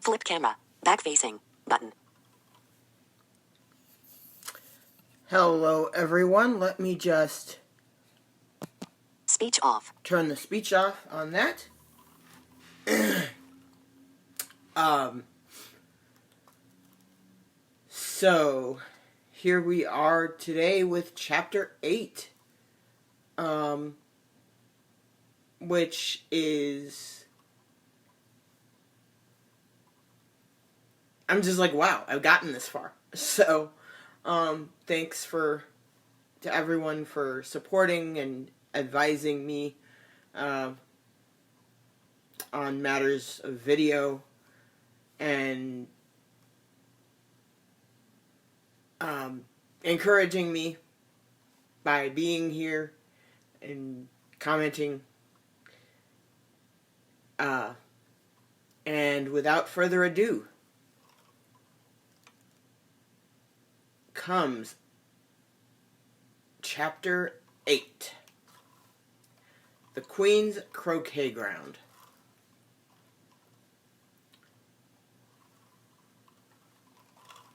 Flip camera. Back facing. Button. Hello, everyone. Let me just Speech off. turn the speech off on that. So, here we are today with Chapter 8. Which is... I'm just like, wow, I've gotten this far. So, thanks to everyone for supporting and advising me on matters of video and encouraging me by being here and commenting. And without further ado, comes Chapter 8. The Queen's Croquet Ground.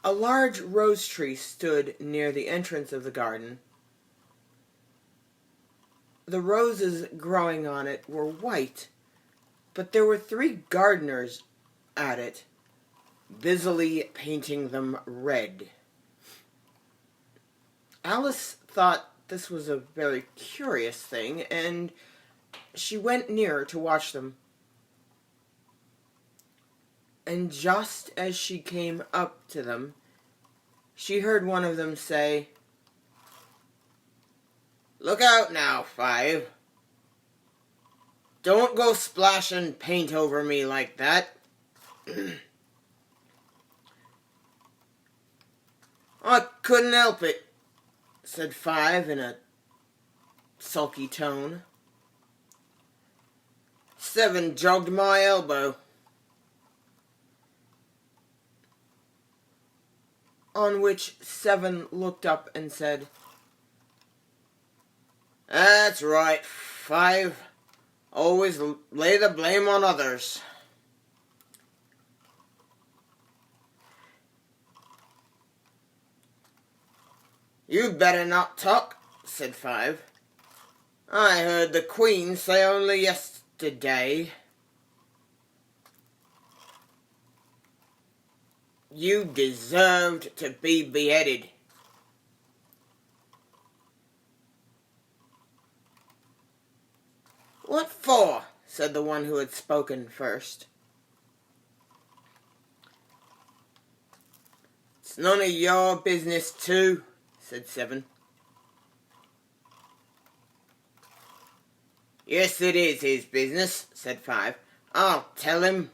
A large rose tree stood near the entrance of the garden. The roses growing on it were white, but there were 3 gardeners at it, busily painting them red. Alice thought this was a very curious thing, and she went nearer to watch them. And just as she came up to them, she heard one of them say, "Look out now, Five. Don't go splashing paint over me like that." "I couldn't help it," said Five in a sulky tone. 7 jogged my elbow. On which 7 looked up and said, "That's right, 5. Always lay the blame on others." "You'd better not talk," said 5. "I heard the Queen say only yesterday you deserved to be beheaded." "What for?" said the one who had spoken first. "It's none of your business too," said 7. "Yes, it is his business," said 5. "I'll tell him.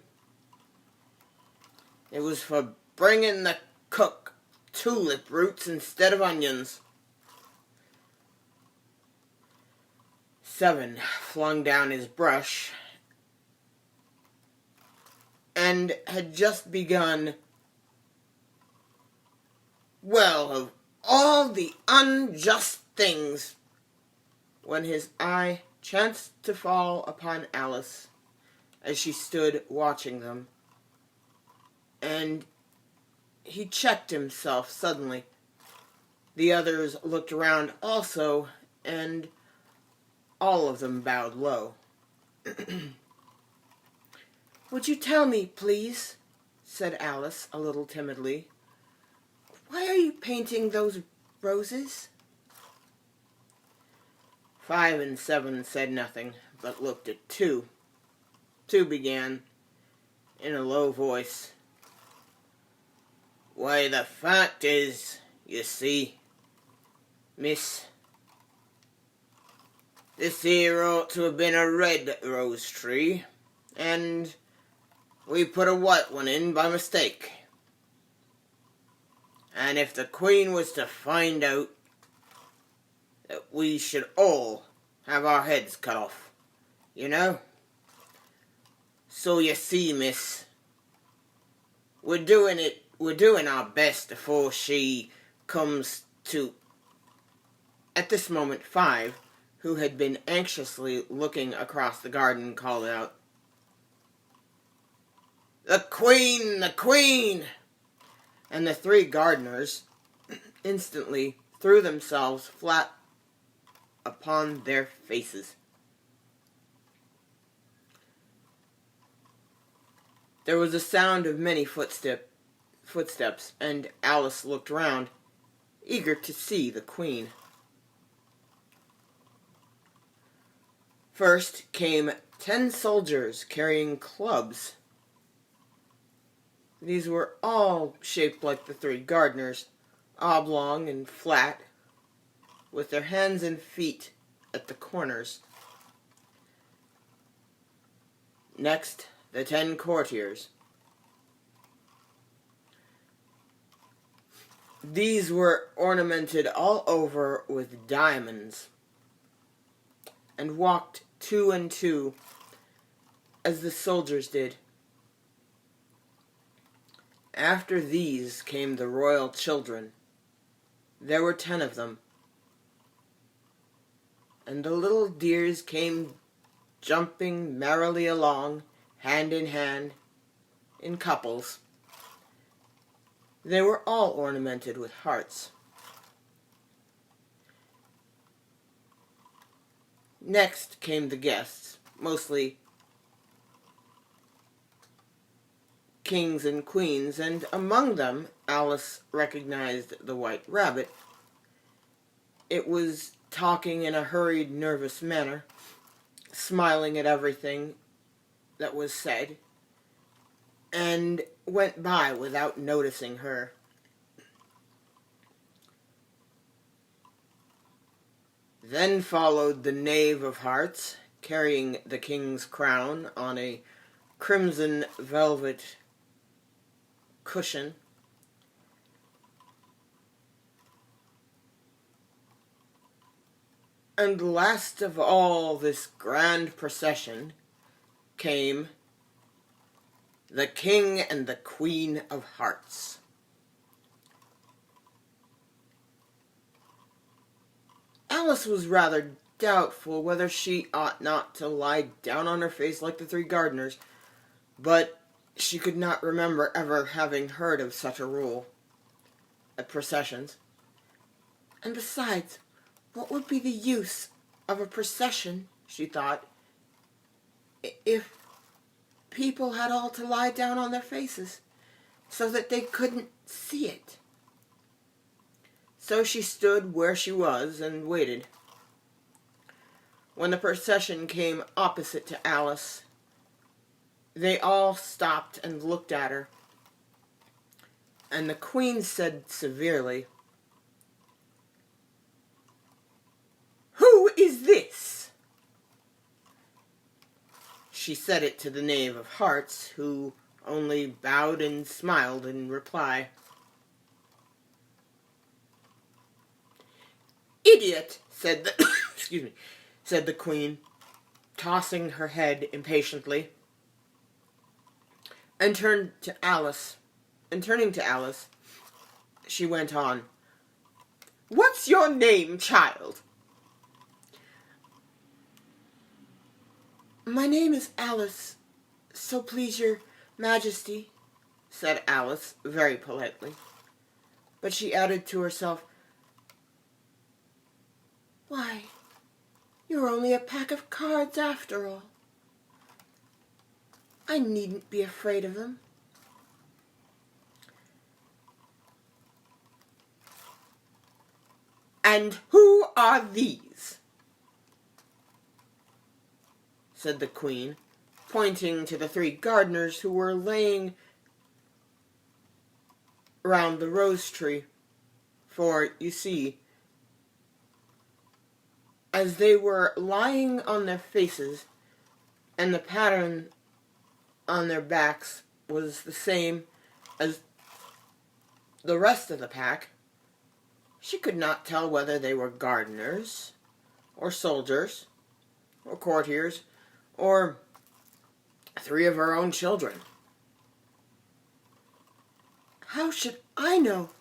It was for bringing the cook tulip roots instead of onions." 7 flung down his brush and had just begun, "Well, of all the unjust things," when his eye chanced to fall upon Alice as she stood watching them, and he checked himself suddenly. The others looked around also, and all of them bowed low. "Would you tell me, please," said Alice a little timidly, "why are you painting those roses?" 5 and 7 said nothing, but looked at 2. 2 began, in a low voice, "Why, the fact is, you see, miss, this here ought to have been a red rose tree, and we put a white one in by mistake. And if the Queen was to find out that we should all have our heads cut off, you know. So you see, miss, we're doing our best before she comes to..." At this moment, 5, who had been anxiously looking across the garden, called out, "The Queen! The Queen!" And the three gardeners instantly threw themselves flat upon their faces. There was a sound of many footsteps, and Alice looked round, eager to see the Queen. First came 10 soldiers carrying clubs. These were all shaped like the three gardeners, oblong and flat, with their hands and feet at the corners. Next, the 10 courtiers. These were ornamented all over with diamonds, and walked 2 and 2, as the soldiers did. After these came the royal children. There were 10 of them. And the little dears came jumping merrily along, hand in hand, in couples. They were all ornamented with hearts. Next came the guests, mostly kings and queens, and among them Alice recognized the White Rabbit. It was talking in a hurried, nervous manner, smiling at everything that was said, and went by without noticing her. Then followed the Knave of Hearts, carrying the king's crown on a crimson velvet cushion. And last of all this grand procession came the King and the Queen of Hearts. Alice was rather doubtful whether she ought not to lie down on her face like the three gardeners, but she could not remember ever having heard of such a rule at processions. And besides, what would be the use of a procession, she thought, if people had all to lie down on their faces so that they couldn't see it? So she stood where she was and waited. When the procession came opposite to Alice, they all stopped and looked at her, and the Queen said severely, "Who is this?" She said it to the Knave of Hearts, who only bowed and smiled in reply. "Idiot," said the said the Queen, tossing her head impatiently, and turning to Alice, she went on, "What's your name, child?" "My name is Alice, so please your Majesty," said Alice very politely. But she added to herself, "Why, you're only a pack of cards after all. I needn't be afraid of them." "And who are these?" said the Queen, pointing to the three gardeners who were laying round the rose tree. For, you see, as they were lying on their faces, and the pattern on their backs was the same as the rest of the pack, she could not tell whether they were gardeners, or soldiers, or courtiers, or 3 of her own children. "How should I know?"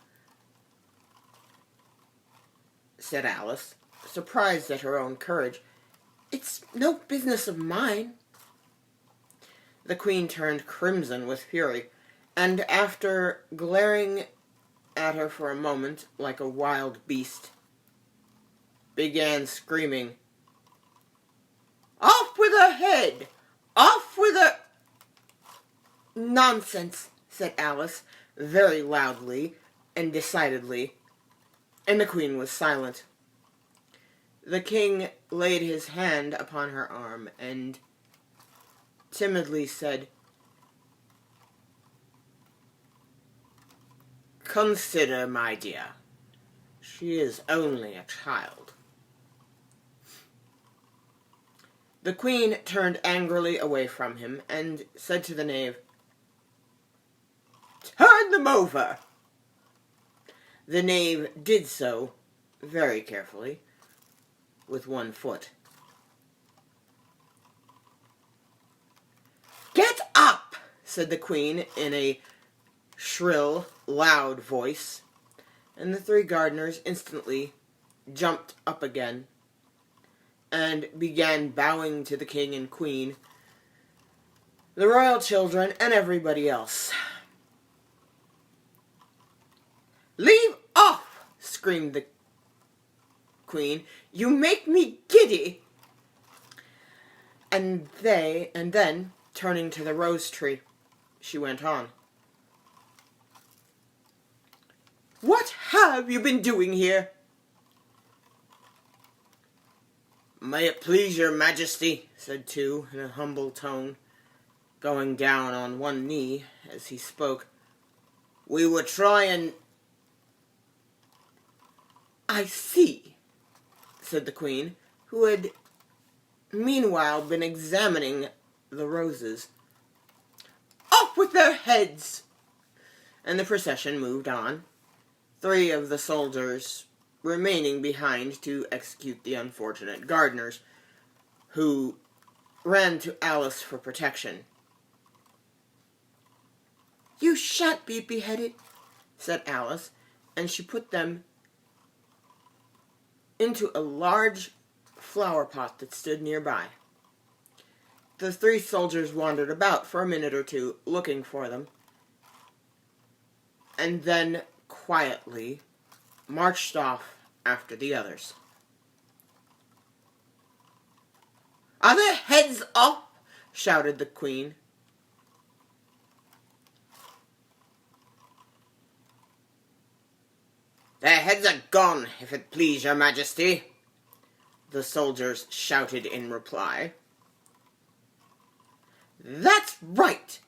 said Alice, surprised at her own courage. "It's no business of mine." The queen turned crimson with fury, and after glaring at her for a moment like a wild beast, began screaming, "Off with her head! Off with her—" "Nonsense," said Alice, very loudly and decidedly, and the queen was silent. The king laid his hand upon her arm and timidly said, "Consider, my dear, she is only a child." The queen turned angrily away from him and said to the knave, "Turn them over." The knave did so, very carefully, with one foot. "Get up," said the queen in a shrill, loud voice, and the three gardeners instantly jumped up again and began bowing to the king and queen, the royal children, and everybody else. "Leave off!" screamed the queen. "You make me giddy!" And then, turning to the rose tree, she went on, "What have you been doing here?" "May it please your majesty," said Two in a humble tone, going down on one knee as he spoke, "we were trying—" "I see," said the queen, who had meanwhile been examining the roses. "Off with their heads!" And the procession moved on, three of the soldiers remaining behind to execute the unfortunate gardeners, who ran to Alice for protection. "You shan't be beheaded," said Alice, and she put them into a large flower pot that stood nearby. The three soldiers wandered about for a minute or two, looking for them, and then quietly marched off after the others. "Are their heads off?" shouted the queen. "Their heads are gone, if it please your majesty," the soldiers shouted in reply. "That's right!"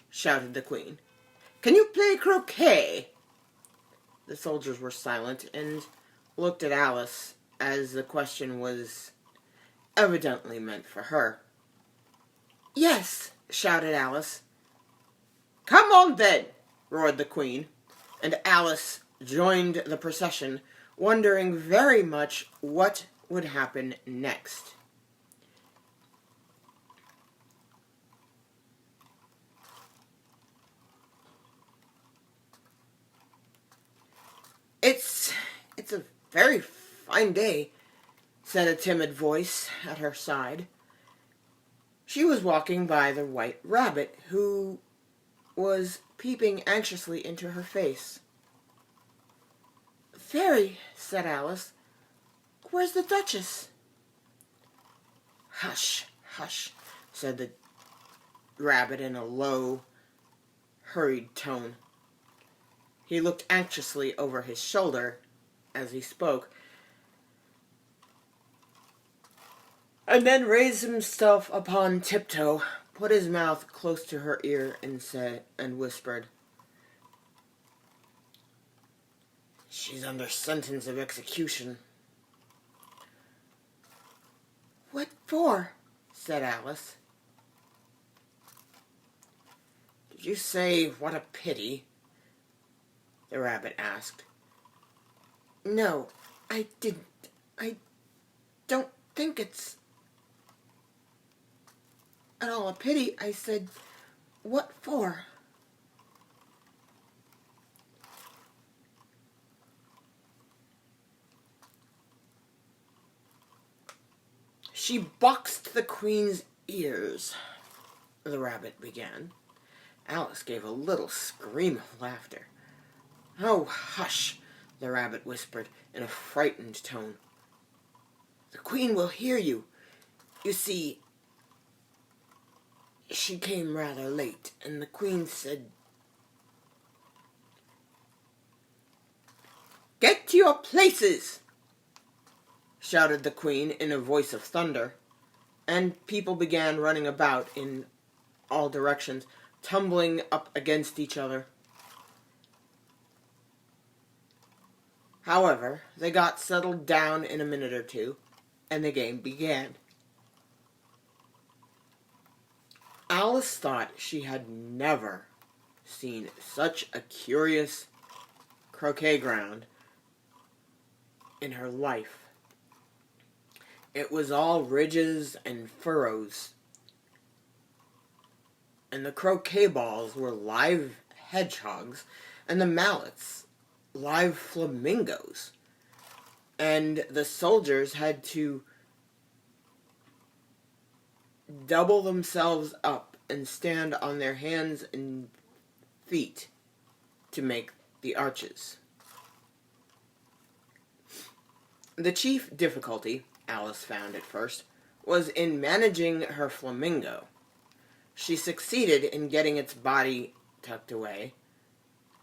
shouted the queen. "Can you play croquet?" The soldiers were silent and looked at Alice, as the question was evidently meant for her. "Yes," shouted Alice. "Come on then," roared the queen, and Alice joined the procession, wondering very much what would happen next. It's a very fine day," said a timid voice at her side. She was walking by the white rabbit, who was peeping anxiously into her face. "Very," said Alice. "Where's the Duchess?" "Hush, hush," said the rabbit in a low, hurried tone. He looked anxiously over his shoulder as he spoke, and then raised himself upon tiptoe, put his mouth close to her ear, and whispered, "She's under sentence of execution." "What for?" said Alice. "Did you say, 'what a pity'?" the rabbit asked. "No, I didn't. I don't think it's at all a pity. I said, 'what for?'" "She boxed the queen's ears," the rabbit began. Alice gave a little scream of laughter. "Oh, hush," the rabbit whispered in a frightened tone. "The Queen will hear you. You see, she came rather late, and the Queen said—" "Get to your places!" shouted the Queen in a voice of thunder, and people began running about in all directions, tumbling up against each other. However, they got settled down in a minute or two, and the game began. Alice thought she had never seen such a curious croquet ground in her life. It was all ridges and furrows, and the croquet balls were live hedgehogs, and the mallets live flamingos, and the soldiers had to double themselves up and stand on their hands and feet to make the arches. The chief difficulty, Alice found at first, was in managing her flamingo. She succeeded in getting its body tucked away,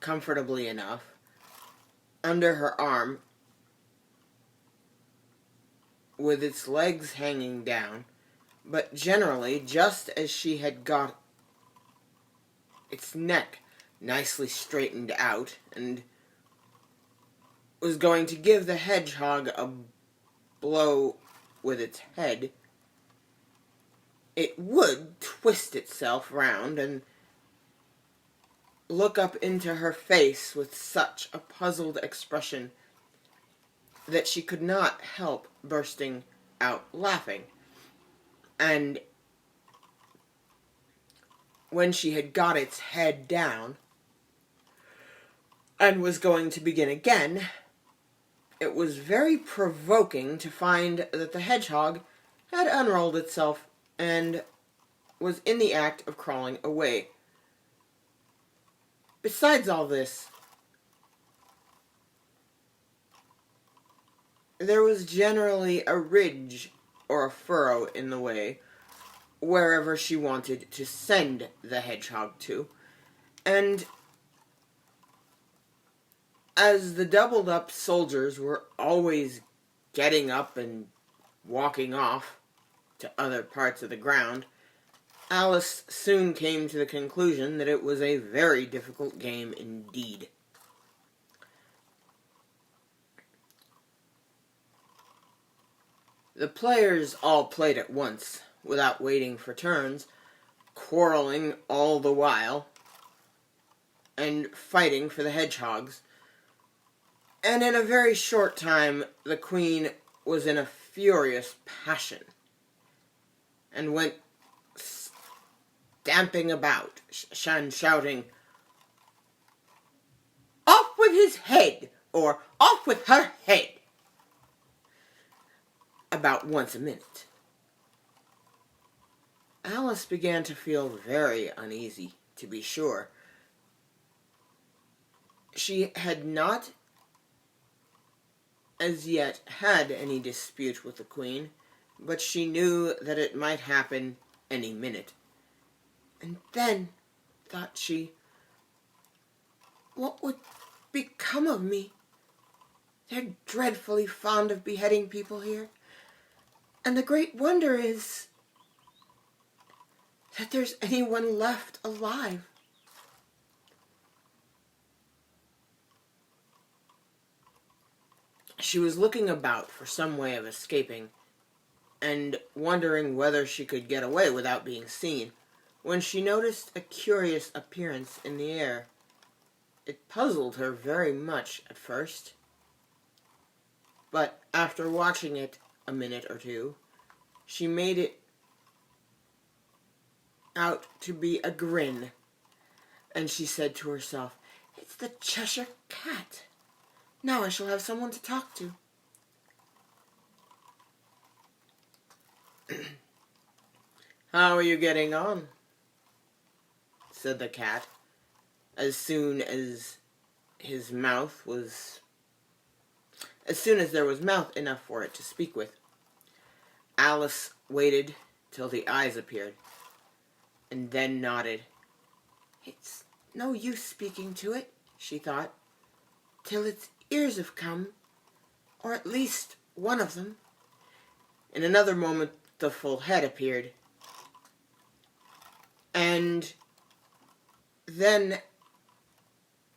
comfortably enough, under her arm, with its legs hanging down, but generally, just as she had got its neck nicely straightened out and was going to give the hedgehog a blow with its head, it would twist itself round and look up into her face with such a puzzled expression that she could not help bursting out laughing. And when she had got its head down and was going to begin again, it was very provoking to find that the hedgehog had unrolled itself and was in the act of crawling away. Besides all this, there was generally a ridge or a furrow in the way wherever she wanted to send the hedgehog to, and as the doubled up soldiers were always getting up and walking off to other parts of the ground, Alice soon came to the conclusion that it was a very difficult game indeed. The players all played at once, without waiting for turns, quarreling all the while, and fighting for the hedgehogs. And in a very short time, the Queen was in a furious passion, and went stamping about, and shouting, "Off with his head!" or "Off with her head!" about once a minute. Alice began to feel very uneasy, to be sure. She had not as yet had any dispute with the Queen, but she knew that it might happen any minute. And then, thought she, what would become of me? They're dreadfully fond of beheading people here, and the great wonder is that there's anyone left alive. She was looking about for some way of escaping, and wondering whether she could get away without being seen, when she noticed a curious appearance in the air. It puzzled her very much at first, but after watching it a minute or two, she made it out to be a grin, and she said to herself, "It's the Cheshire Cat. Now I shall have someone to talk to." "How are you getting on?" said the cat, as soon as there was mouth enough for it to speak with. Alice waited till the eyes appeared, and then nodded. "It's no use speaking to it," she thought, "till its ears have come, or at least one of them." In another moment the full head appeared, and then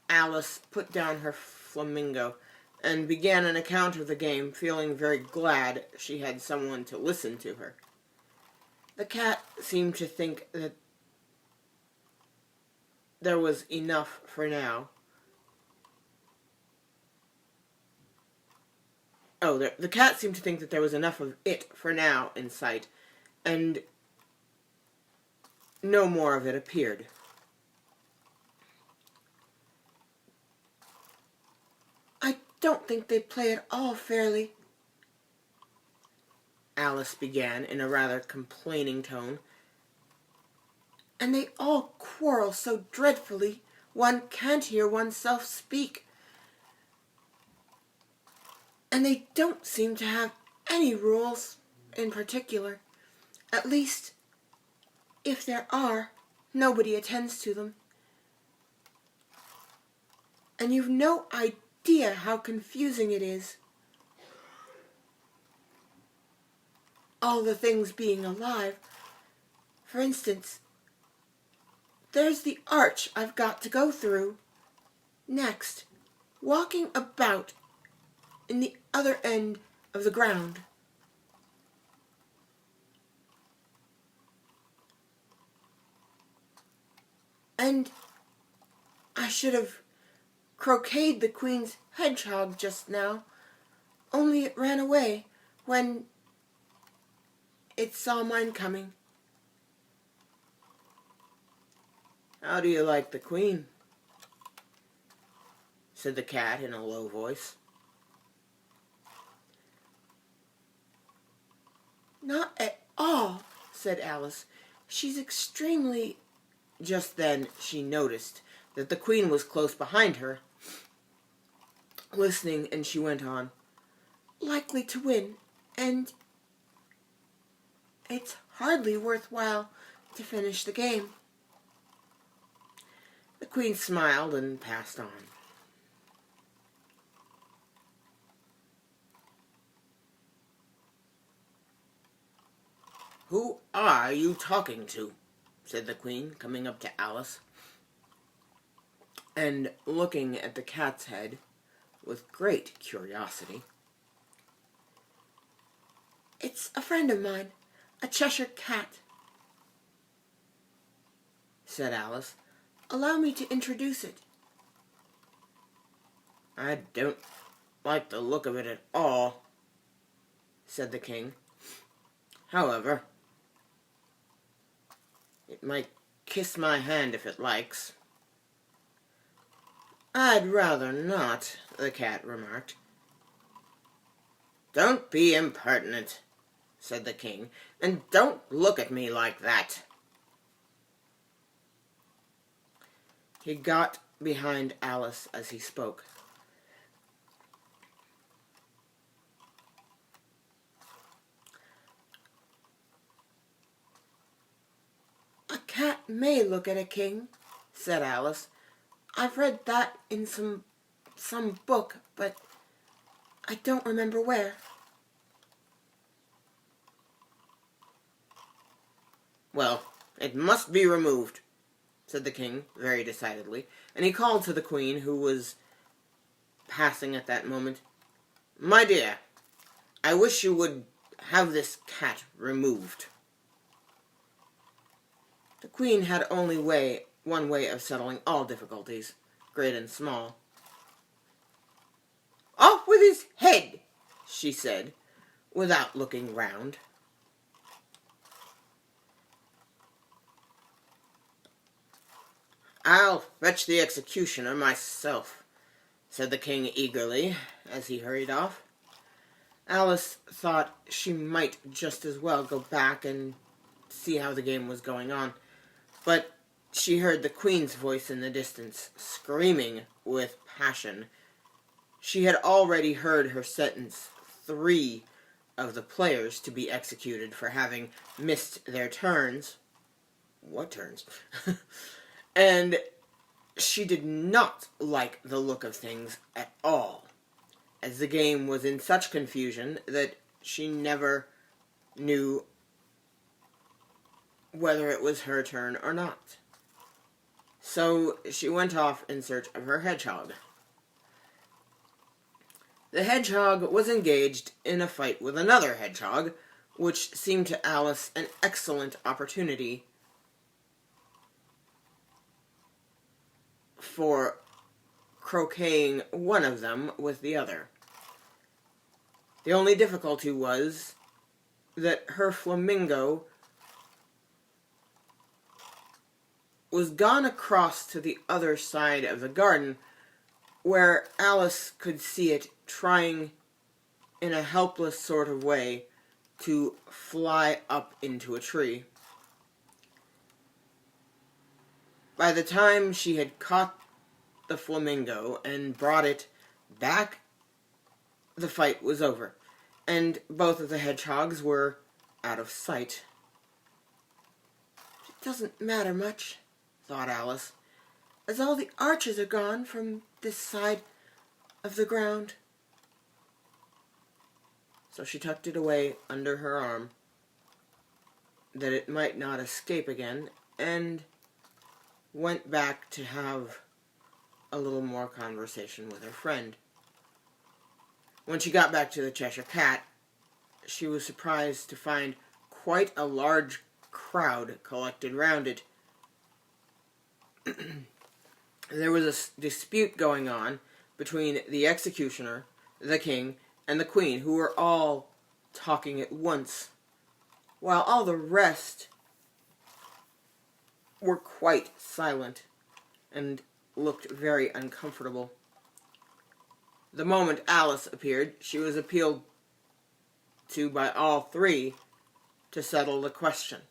Alice put down her flamingo and began an account of the game, feeling very glad she had someone to listen to her. The cat seemed to think that there was enough for now. The cat seemed to think that there was enough of it for now in sight, and no more of it appeared. "I don't think they play at all fairly," Alice began in a rather complaining tone. "And they all quarrel so dreadfully, one can't hear oneself speak. And they don't seem to have any rules in particular. At least, if there are, nobody attends to them. And you've no idea how confusing it is. All the things being alive. For instance, there's the arch I've got to go through. Next, walking about in the other end of the ground. And I should have croqueted the Queen's hedgehog just now, only it ran away when it saw mine coming." "How do you like the Queen?" said the cat in a low voice. "Not at all," said Alice. "She's extremely—" Just then she noticed that the Queen was close behind her, listening, and she went on, "likely to win, and it's hardly worthwhile to finish the game." The Queen smiled and passed on. "Who are you talking to?" said the Queen, coming up to Alice, and looking at the cat's head with great curiosity. "It's a friend of mine, a Cheshire cat," said Alice. "Allow me to introduce it." "I don't like the look of it at all," said the King. "However, it might kiss my hand if it likes." "I'd rather not," the cat remarked. "Don't be impertinent," said the King, "and don't look at me like that." He got behind Alice as he spoke. "A cat may look at a king," said Alice. "I've read that in some book, but I don't remember where." "Well, it must be removed," said the King very decidedly, and he called to the Queen, who was passing at that moment. "My dear, I wish you would have this cat removed." The Queen had only one way of settling all difficulties, great and small. "Off with his head," she said, without looking round. "I'll fetch the executioner myself," said the King eagerly, as he hurried off. Alice thought she might just as well go back and see how the game was going on, but she heard the queen's voice in the distance, screaming with passion. She had already heard her sentence 3 of the players to be executed for having missed their turns. What turns? And she did not like the look of things at all, as the game was in such confusion that she never knew whether it was her turn or not. So she went off in search of her hedgehog. The hedgehog was engaged in a fight with another hedgehog, which seemed to Alice an excellent opportunity for croqueting one of them with the other. The only difficulty was that her flamingo was gone across to the other side of the garden, where Alice could see it trying in a helpless sort of way to fly up into a tree. By the time she had caught the flamingo and brought it back, the fight was over, and both of the hedgehogs were out of sight. It doesn't matter much, thought Alice, as all the archers are gone from this side of the ground. So she tucked it away under her arm, that it might not escape again, and went back to have a little more conversation with her friend. When she got back to the Cheshire Cat, she was surprised to find quite a large crowd collected round it. There was a dispute going on between the executioner, the king, and the queen, who were all talking at once, while all the rest were quite silent and looked very uncomfortable. The moment Alice appeared, she was appealed to by all 3 to settle the question,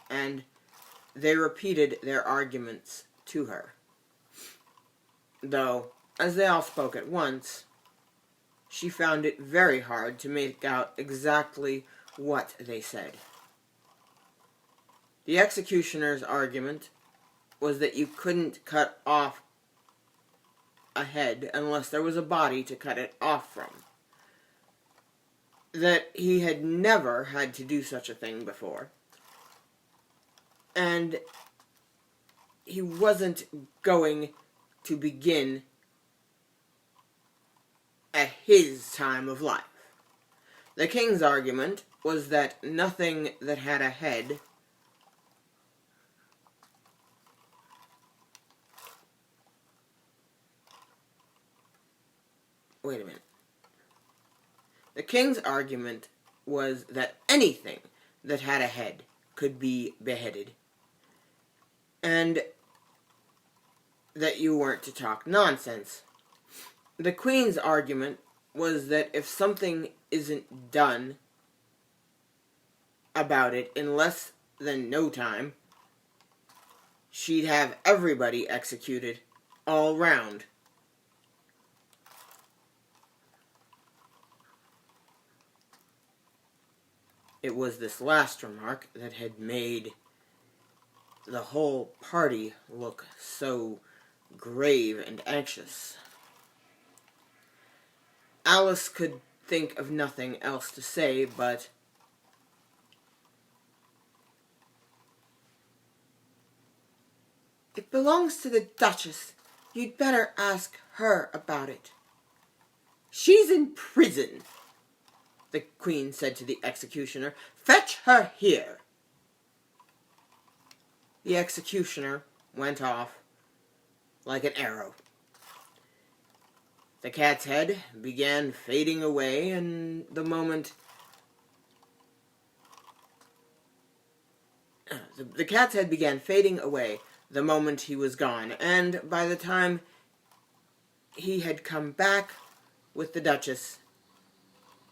and they repeated their arguments to her. Though, as they all spoke at once, she found it very hard to make out exactly what they said. The executioner's argument was that you couldn't cut off a head unless there was a body to cut it off from. That he had never had to do such a thing before. And he wasn't going to begin at his time of life. The king's argument was that nothing that had a head Wait a minute. The king's argument was that anything that had a head could be beheaded, and that you weren't to talk nonsense. The queen's argument was that if something isn't done about it in less than no time, she'd have everybody executed all round. It was this last remark that had made the whole party look so grave and anxious. Alice could think of nothing else to say, but "It belongs to the Duchess. You'd better ask her about it." "She's in prison," the queen said to the executioner. "Fetch her here." The executioner went off like an arrow. The cat's head began fading away, and the cat's head began fading away the moment he was gone, and by the time he had come back with the Duchess,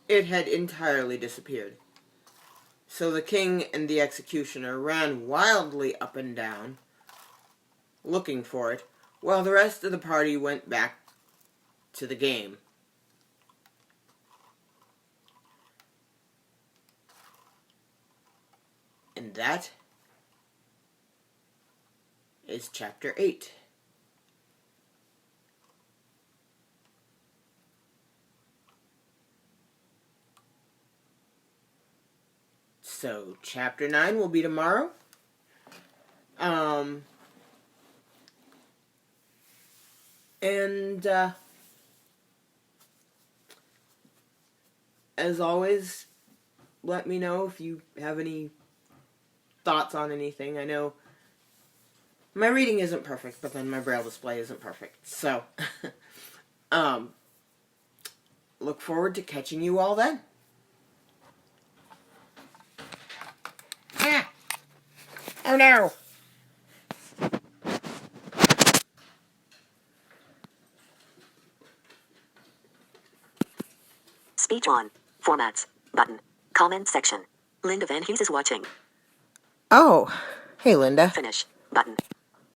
it had entirely disappeared. So the king and the executioner ran wildly up and down, looking for it, while the rest of the party went back to the game. And that is Chapter 8. So, Chapter 9 will be tomorrow. As always, let me know if you have any thoughts on anything. I know my reading isn't perfect, but then my braille display isn't perfect. So, look forward to catching you all then. Ah! Oh no! Speech on. Formats. Button. Comment section. Linda Van Hughes is watching. Oh, hey Linda. Finish. Button.